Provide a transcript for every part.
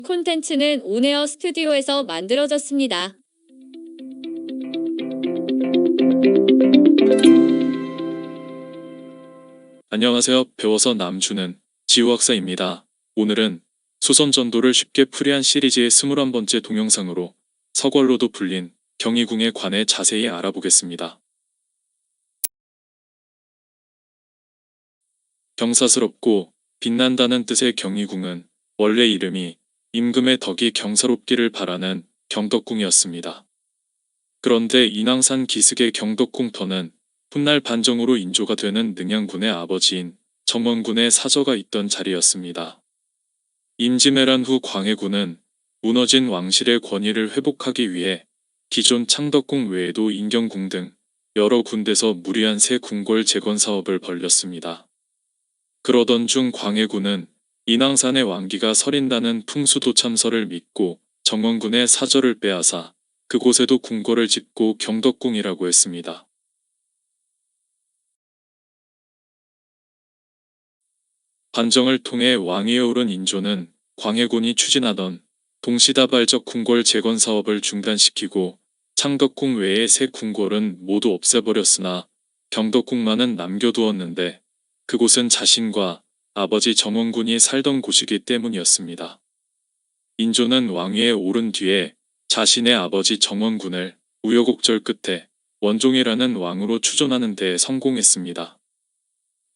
콘텐츠는 온에어 스튜디오에서 만들어졌습니다. 안녕하세요. 배워서 남주는 지우학사입니다. 오늘은 수선전도를 쉽게 풀이한 시리즈의 21번째 동영상으로 서궐로도 불린 경희궁에 관해 자세히 알아보겠습니다. 경사스럽고 빛난다는 뜻의 경희궁은 원래 이름이 임금의 덕이 경사롭기를 바라는 경덕궁이었습니다. 그런데 인왕산 기슭의 경덕궁터는 훗날 반정으로 인조가 되는 능양군의 아버지인 정원군의 사저가 있던 자리였습니다. 임진왜란 후 광해군은 무너진 왕실의 권위를 회복하기 위해 기존 창덕궁 외에도 인경궁 등 여러 군데서 무리한 새 궁궐 재건 사업을 벌였습니다. 그러던 중 광해군은 인왕산의 왕기가 서린다는 풍수도참설을 믿고 정원군의 사저를 빼앗아 그곳에도 궁궐을 짓고 경덕궁이라고 했습니다. 반정을 통해 왕위에 오른 인조는 광해군이 추진하던 동시다발적 궁궐 재건 사업을 중단시키고 창덕궁 외의 새 궁궐은 모두 없애버렸으나 경덕궁만은 남겨두었는데 그곳은 자신과 아버지 정원군이 살던 곳이기 때문이었습니다. 인조는 왕위에 오른 뒤에 자신의 아버지 정원군을 우여곡절 끝에 원종이라는 왕으로 추존하는 데 성공했습니다.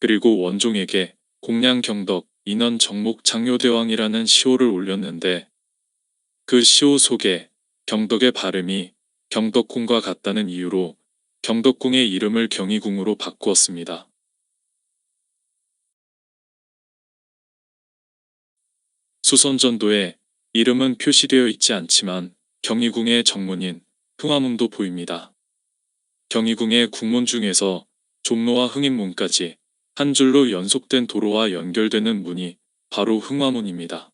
그리고 원종에게 공량 경덕, 인원 정목 장효대왕이라는 시호를 올렸는데 그 시호 속에 경덕의 발음이 경덕궁과 같다는 이유로 경덕궁의 이름을 경희궁으로 바꾸었습니다. 수선전도에 이름은 표시되어 있지 않지만 경희궁의 정문인 흥화문도 보입니다. 경희궁의 궁문 중에서 종로와 흥인문까지 한 줄로 연속된 도로와 연결되는 문이 바로 흥화문입니다.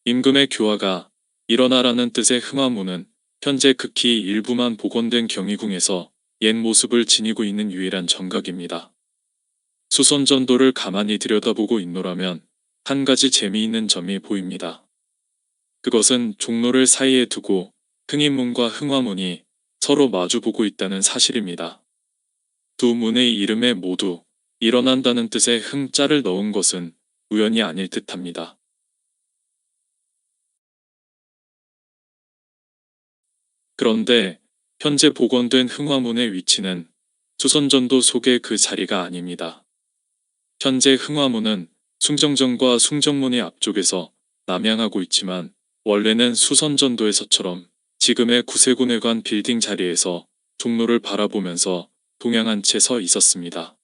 임금의 교화가 일어나라는 뜻의 흥화문은 현재 극히 일부만 복원된 경희궁에서 옛 모습을 지니고 있는 유일한 정각입니다. 수선전도를 가만히 들여다보고 있노라면 한 가지 재미있는 점이 보입니다. 그것은 종로를 사이에 두고 흥인문과 흥화문이 서로 마주보고 있다는 사실입니다. 두 문의 이름에 모두 일어난다는 뜻의 흥자를 넣은 것은 우연이 아닐 듯합니다. 그런데 현재 복원된 흥화문의 위치는 수선전도 속의 그 자리가 아닙니다. 현재 흥화문은 숭정전과 숭정문의 앞쪽에서 남향하고 있지만 원래는 수선전도에서처럼 지금의 구세군회관 빌딩 자리에서 종로를 바라보면서 동양한 채 서 있었습니다.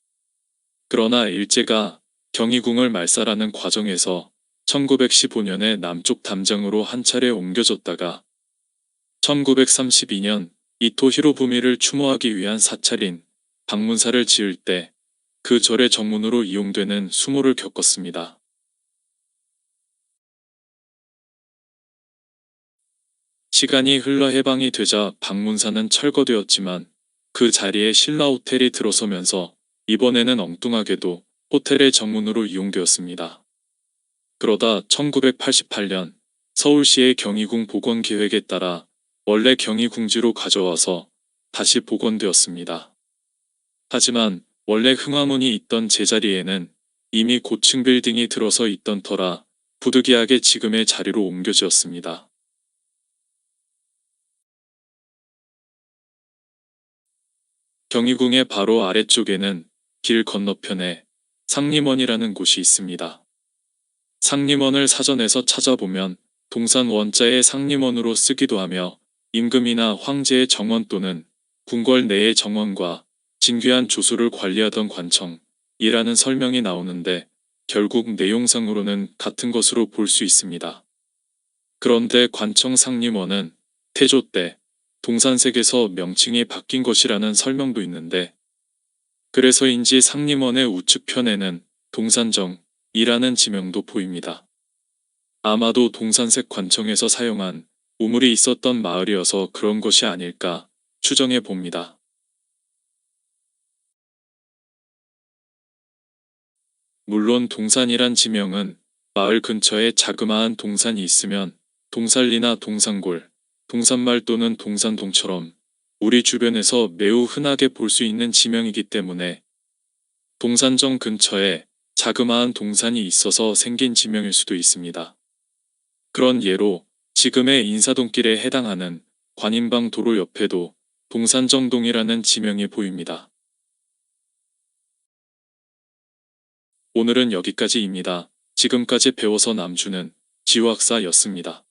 그러나 일제가 경희궁을 말살하는 과정에서 1915년에 남쪽 담장으로 한 차례 옮겨졌다가 1932년 이토 히로부미를 추모하기 위한 사찰인 방문사를 지을 때 그 절의 정문으로 이용되는 수모를 겪었습니다. 시간이 흘러 해방이 되자 방문사는 철거되었지만 그 자리에 신라호텔이 들어서면서 이번에는 엉뚱하게도 호텔의 정문으로 이용되었습니다. 그러다 1988년 서울시의 경희궁 복원 계획에 따라 원래 경희궁지로 가져와서 다시 복원되었습니다. 하지만 원래 흥화문이 있던 제자리에는 이미 고층 빌딩이 들어서 있던 터라 부득이하게 지금의 자리로 옮겨지었습니다. 경희궁의 바로 아래쪽에는 길 건너편에 상림원이라는 곳이 있습니다. 상림원을 사전에서 찾아보면 동산 원자의 상림원으로 쓰기도 하며 임금이나 황제의 정원 또는 궁궐 내의 정원과 진귀한 조수를 관리하던 관청이라는 설명이 나오는데 결국 내용상으로는 같은 것으로 볼 수 있습니다. 그런데 관청 상림원은 태조 때 동산색에서 명칭이 바뀐 것이라는 설명도 있는데 그래서인지 상림원의 우측편에는 동산정이라는 지명도 보입니다. 아마도 동산색 관청에서 사용한 우물이 있었던 마을이어서 그런 것이 아닐까 추정해 봅니다. 물론 동산이란 지명은 마을 근처에 자그마한 동산이 있으면 동살리나 동산골, 동산말 또는 동산동처럼 우리 주변에서 매우 흔하게 볼 수 있는 지명이기 때문에 동산정 근처에 자그마한 동산이 있어서 생긴 지명일 수도 있습니다. 그런 예로 지금의 인사동길에 해당하는 관인방 도로 옆에도 동산정동이라는 지명이 보입니다. 오늘은 여기까지입니다. 지금까지 배워서 남주는 지우학사였습니다.